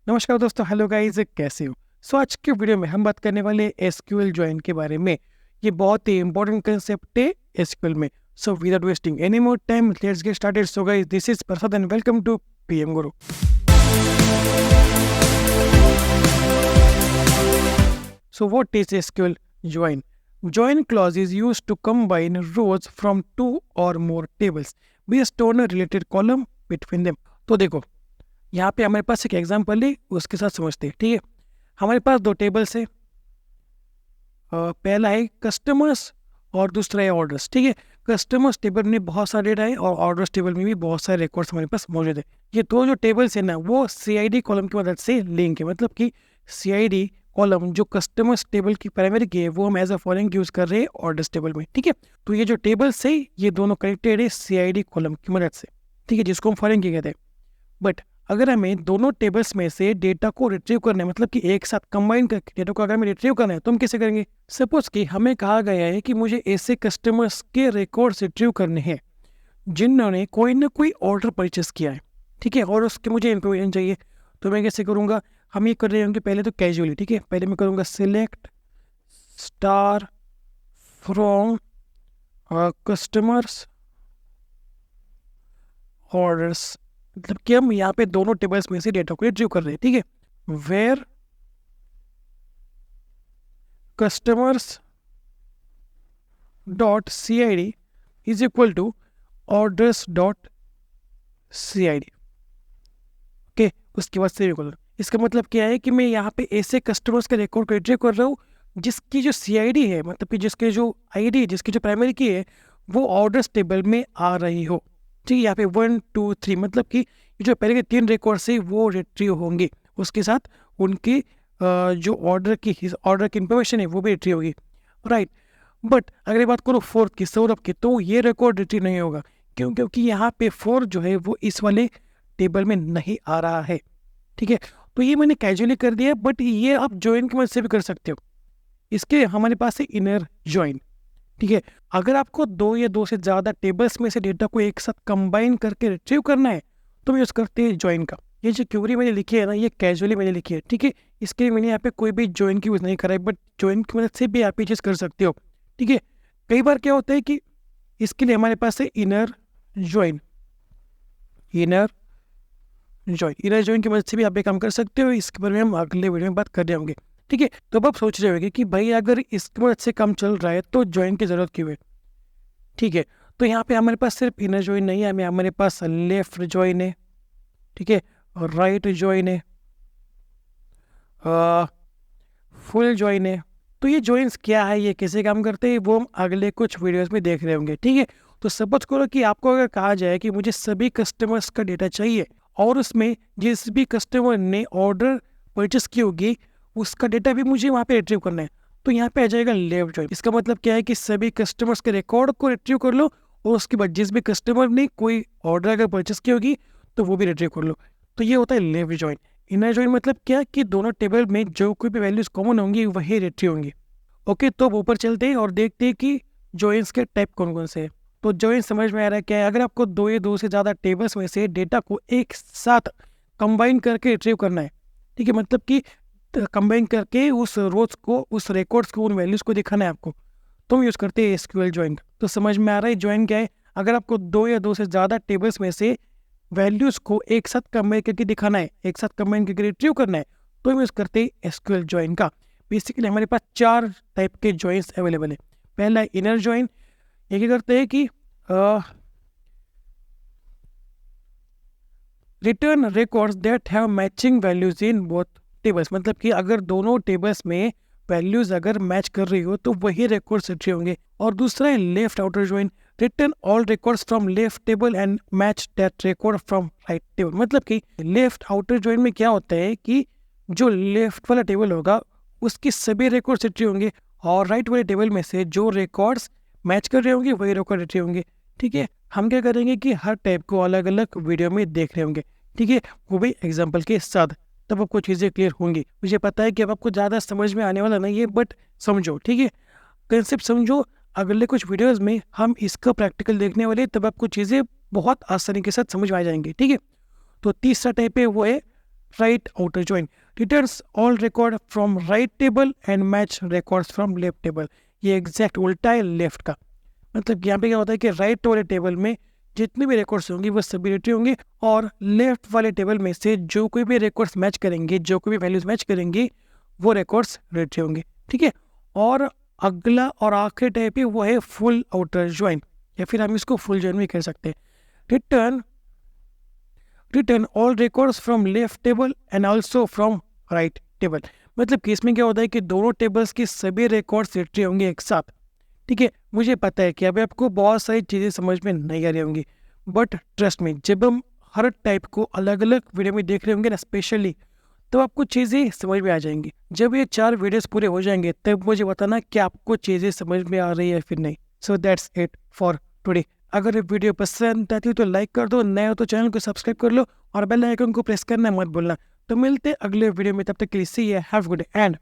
नमस्कार दोस्तों, hello guys, कैसे हो? आज के वीडियो में हम बात करने वाले एसक्यूएल ज्वाइन के बारे में। ये बहुत ही इंपॉर्टेंट कंसेप्ट है एसक्यूएल में। Without wasting any more time, let's get started. Guys, this is Prasad and welcome to PM Guru. What is SQL join? Join clause is used to combine rows from two or more tables based on a related column between them। तो देखो, यहाँ पे हमारे पास एक example है, उसके साथ समझते हैं। ठीक है, हमारे पास दो टेबल्स है। पहला है कस्टमर्स और दूसरा है ऑर्डर्स। ठीक है, कस्टमर्स टेबल में बहुत सारा डेटा है और ऑर्डर्स टेबल में भी बहुत सारे रिकॉर्ड्स हमारे पास मौजूद है। ये दो जो टेबल्स है ना, वो CID कॉलम की मदद से लिंक है। मतलब कि CID कॉलम जो कस्टमर्स टेबल की प्राइमरी की है, वो हम एज अ फॉलोइंग यूज कर रहे हैं ऑर्डर्स टेबल में। ठीक है, तो ये जो टेबल्स है ये दोनों कनेक्टेड है CID कॉलम की मदद से। ठीक है, जिसको हम फॉलोइंग कहते हैं। बट अगर हमें दोनों टेबल्स में से डेटा को रिट्रीव करना है, मतलब कि एक साथ कंबाइन करके डेटा को अगर हमें रिट्रीव करना है, तो हम कैसे करेंगे? सपोज कि हमें कहा गया है कि मुझे ऐसे कस्टमर्स के रिकॉर्ड्स रिट्रीव करने हैं जिन्होंने कोई ना कोई ऑर्डर परचेस किया है। ठीक है, और उसके मुझे इन्फॉर्मेशन चाहिए। तो मैं कैसे करूँगा? हम ये कर रहे होंगे पहले तो कैजुअली। ठीक है, पहले मैं करूँगा select star from customers orders. मतलब कि हम यहाँ पे दोनों टेबल्स में से डेटा को रिट्रीव कर रहे हैं। ठीक है, where customers dot CID is equal to orders dot CID। Okay, उसके बाद सेव कर। इसका मतलब क्या है कि मैं यहाँ पे ऐसे कस्टमर्स के रिकॉर्ड को रिट्रीव कर रहा हूँ जिसकी जो CID है, मतलब कि जिसके जो ID, जिसकी जो प्राइमरी की है, वो ऑर्डर्स टेबल में आ रही हो। ठीक है, यहाँ पे 1 2 3 मतलब कि जो पहले के 3 रिकॉर्ड्स है वो रिट्रीव होंगे, उसके साथ उनकी जो ऑर्डर की इंफॉर्मेशन है वो भी रिट्रीव होगी। राइट, बट अगर ये बात करो फोर्थ की, सौरभ की, तो ये रिकॉर्ड रिट्रीव नहीं होगा। क्यों? क्योंकि यहाँ पे 4 जो है वो इस वाले टेबल में नहीं आ रहा है। ठीक है, तो ये मैंने कैजुअली कर दिया, बट ये आप ज्वाइन की मदद से भी कर सकते हो। इसके हमारे पास है इनर ज्वाइन। ठीक है, अगर आपको 2 या 2 से ज़्यादा टेबल्स में से डेटा को एक साथ कंबाइन करके रिट्रीव करना है, तो हम यूज़ करते हैं ज्वाइन का। ये जो क्यूरी मैंने लिखी है ना, ये कैजुअली मैंने लिखी है। ठीक है, इसके लिए मैंने यहाँ पे कोई भी ज्वाइन की यूज़ नहीं करा है, बट ज्वाइन की मदद से भी आप ये चीज़ कर सकते हो। ठीक है, कई बार क्या होता है कि इसके लिए हमारे पास है इनर ज्वाइन। इनर ज्वाइन की मदद से भी आप ये काम कर सकते हो। इसके बारे में हम अगले वीडियो में बात कर रहे होंगे। ठीक है, तो अब आप सोच रहे होंगे कि भाई अगर इसकी मदद से काम चल रहा है तो ज्वाइन की ज़रूरत क्यों है? ठीक है, तो यहाँ पे हमारे पास सिर्फ इनर ज्वाइन नहीं है, हमारे पास लेफ्ट ज्वाइन है। ठीक है, और राइट ज्वाइन है, फुल ज्वाइन है। तो ये ज्वाइंस क्या है, ये कैसे काम करते हैं, वो हम अगले कुछ वीडियोस में देख रहे होंगे। ठीक है, तो सपोज करो कि आपको अगर कहा जाए कि मुझे सभी कस्टमर्स का डेटा चाहिए और उसमें जिस भी कस्टमर ने ऑर्डर परचेस की होगी उसका डेटा भी मुझे वहाँ पे रिट्रीव करना है, तो यहाँ पे आ जाएगा लेफ्ट ज्वाइन। इसका मतलब क्या है कि सभी कस्टमर्स के रिकॉर्ड को रिट्रीव कर लो और उसके बाद जिस भी कस्टमर ने कोई ऑर्डर अगर परचेस की होगी तो वो भी रिट्रीव कर लो। तो ये होता है लेफ्ट ज्वाइन। इनर ज्वाइन मतलब क्या कि दोनों टेबल में जो कोई भी वैल्यूज कॉमन होंगी वही रिट्रीव होंगी। ओके, तो अब ऊपर चलते हैं और देखते हैं कि ज्वाइंस के टाइप कौन कौन से हैं। तो ज्वाइन समझ में आ रहा है क्या है? अगर आपको 2 या 2 से ज़्यादा टेबल्स में से डेटा को एक साथ कंबाइन करके रिट्रीव करना है। ठीक है, मतलब कि कंबाइन करके उस रोज को, उस रिकॉर्ड्स को, उन वैल्यूज को दिखाना है आपको, तो हम यूज़ करते हैं SQL ज्वाइन। तो समझ में आ रहा है ज्वाइन क्या है? अगर आपको 2 या 2 से ज़्यादा टेबल्स में से वैल्यूज को एक साथ कंबाइन करके दिखाना है, एक साथ कंबाइन करके रिट्रीव करना है, तो हम यूज़ करते हैं SQL ज्वाइन का। बेसिकली हमारे पास 4 टाइप के ज्वाइंस अवेलेबल है। पहला है इनर ज्वाइन। ये क्या करते हैं कि return records that have matching values in both tables. मतलब कि अगर दोनों टेबल्स में वैल्यूज अगर मैच कर रही हो तो वही रिकॉर्ड्स रिट्रीव होंगे। और दूसरा है left outer join. Return all records from left table and match that record from right table. मतलब कि लेफ्ट आउटर ज्वाइन में क्या होता है कि जो लेफ्ट वाला टेबल होगा उसके सभी रिकॉर्ड्स रिट्रीव होंगे और राइट वाले टेबल में से जो रिकॉर्ड्स मैच कर रहे होंगे वही रिकॉर्ड रिट्रीव होंगे। ठीक है, हम क्या करेंगे कि हर टाइप को अलग अलग वीडियो में देख रहे होंगे। ठीक है, वो भी एग्जाम्पल के साथ, तब आपको चीज़ें क्लियर होंगी। मुझे पता है कि अब आपको ज़्यादा समझ में आने वाला नहीं है, बट समझो। ठीक है, कंसेप्ट समझो। अगले कुछ वीडियोस में हम इसका प्रैक्टिकल देखने वाले, तब आपको चीज़ें बहुत आसानी के साथ समझ में आ जाएंगी। ठीक है, तो तीसरा टाइप है वो है right outer join returns all record from right table and match records from left table। ये एग्जैक्ट उल्टा है लेफ्ट का। मतलब कि यहाँ पे क्या होता है कि राइट वाले टेबल में जितने भी रिकॉर्ड्स होंगे वो सभी रिट्रीव होंगे, और लेफ्ट वाले टेबल में से जो कोई भी रिकॉर्ड्स मैच करेंगे, जो कोई भी वैल्यूज मैच करेंगे, वो रिकॉर्ड्स रिट्रीव होंगे। ठीक है। और अगला और आखिरी टाइप है वो है फुल आउटर ज्वाइन, या फिर हम इसको फुल ज्वाइन भी कह सकते हैं। Return all records from left table and also from right table. मतलब कि इसमें क्या होता है कि दोनों टेबल्स के सभी रिकॉर्ड्स रिट्रीव होंगे एक साथ। ठीक है। मुझे पता है कि अभी आपको बहुत सारी चीज़ें समझ में नहीं आ रही होंगी, बट ट्रस्ट में जब हम हर टाइप को अलग अलग वीडियो में देख रहे होंगे ना स्पेशली, तो आपको चीज़ें समझ में आ जाएंगी। जब ये 4 वीडियोस पूरे हो जाएंगे तब मुझे बताना कि आपको चीज़ें समझ में आ रही है फिर नहीं। So that's it for today. अगर ये वीडियो पसंद आती है तो लाइक कर दो, नए हो तो चैनल को सब्सक्राइब कर लो और बेल आइकन को प्रेस करना मत भूलना। तो मिलते अगले वीडियो में, तब तक के लिए सी यू, हैव गुड एंड